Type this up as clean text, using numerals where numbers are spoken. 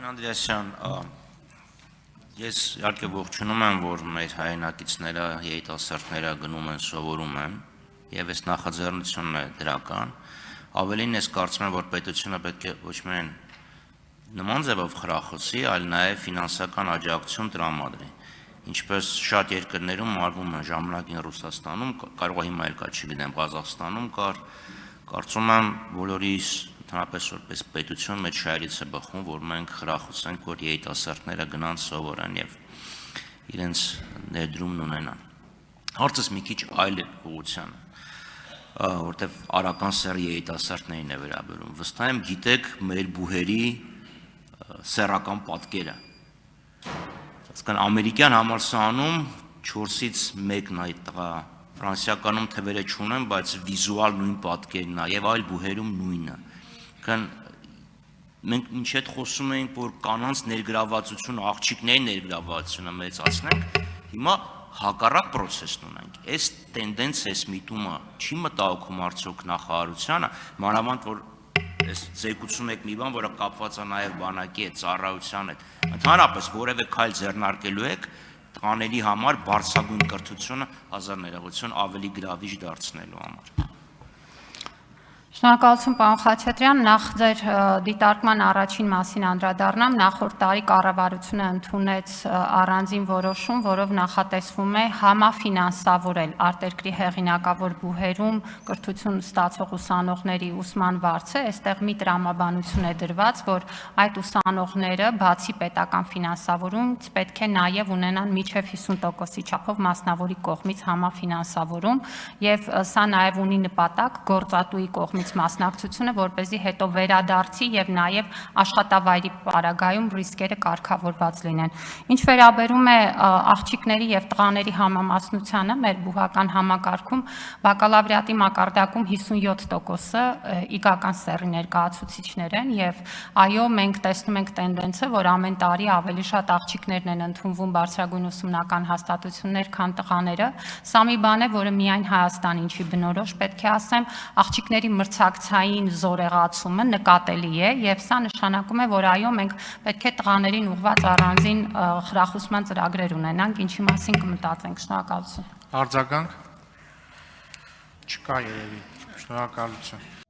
Անդրեասյան, ես իհարկե ողջունում եմ, որ մեր հայրենակիցները, երիտասարդները գնում են, սովորում են, եւ այս նախաձեռնությունն է դրական։ Ավելին ես կարծում եմ, որ պետությունը պետք է ոչ միայն նման ձևով խրախուսի, այլ նաեւ ֆինանսական աջակցություն տրամադրի։ Ինչպես շատ երկրներում արվում է, ժամանակին Ռուսաստանում, կարող է հիմա էլ կա, չգիտեմ, Ղազախստանում կար, կարծում եմ, բոլորիս ընդհանրապես որպես պետություն մեջ շահերից է բխում, որ մենք խրախուսենք, որ երիտասարդները գնան սովորեն եւ իրենց ներդրումն ունենան։ Հարցս մի քիչ այլ ուղղության է, որտեղ արական սեռի երիտասարդներին է վերաբերում։ Վստահ եմ գիտեք մեր բուհերի սեռական պատկերը։ Այսինքն ամերիկյան համալսարանում 4-ից 1-ն այդ տղա, ֆրանսիականում թվերը չունեմ, բայց վիզուալ նույն պատկերն է եւ այլ բուհերում նույնը։ Մենք ինչ հետ խոսում ենք, որ կանանց ներգրավվածությունը, աղջիկների ներգրավվածությունը մեծացնենք, հիմա հակառակ process-ն ունենք։ Այս տենդենսը, այս միտումը չի մտահոգում արդյոք նախարարությանը, մանավանդ որ այս զեկուցում եք մի բան, որը կապված է նաև բանակի հետ, ծառայության հետ։ Ընդհանրապես որևէ քայլ ձեռնարկելու եք տղաների համար բարձրագույն կրթությունը հազար ներողություն ավելի գրավիչ դարձնելու համար։ Շնորհակալություն պարոն Խաչատրյան, նախ ձեր դիտարկման առաջին մասին անդրադառնամ, նախորդ տարի կառավարությունը ընդունեց առանձին որոշում, որով նախատեսվում է համաֆինանսավորել արտերկրի հեղինակավոր բուհերում կրթություն ստացող ուսանողների ուսման վարձը, այստեղ մի տրամաբանություն է դրված, որ այդ ուսանողները բացի պետական ֆինանսավորումից պետք է նաև ունենան մինչև 50%-ի չափով մասնավորի կողմից համաֆինանսավորում, եւ սա նաև ունի նպատակ գործատուի կողմից մասնակցությունը, որպեսզի հետո վերադարձի եւ նաեւ աշխատավայրի պարագայում ռիսկերը կարգավորված լինեն։ Ինչ վերաբերում է աղջիկների եւ տղաների համամասնությանը, մեր բուհական համակարգում բակալավրիատի մակարդակում 57%-ը իգական սեռի ներկայացուցիչներ են եւ այո, մենք տեսնում ենք տենդենսը, որ ամեն տարի ավելի շատ աղջիկներն են ընդունվում բարձրագույն ուսումնական հաստատություններ, քան տղաները։ Սա մի բան է, որը միայն Հայաստանին չի բնորոշ, պետք է ասեմ, աղջիկների մրցակցային զորեղացումը նկատելի է եւ սա նշանակում է, որ այո, մենք պետք է տղաներին ուղղված առանձին խրախուսման ծրագրեր ունենանք, ինչի մասին կմտածենք։ Շնորհակալություն։ Արձագանք չկա երևի։ Շնորհակալություն։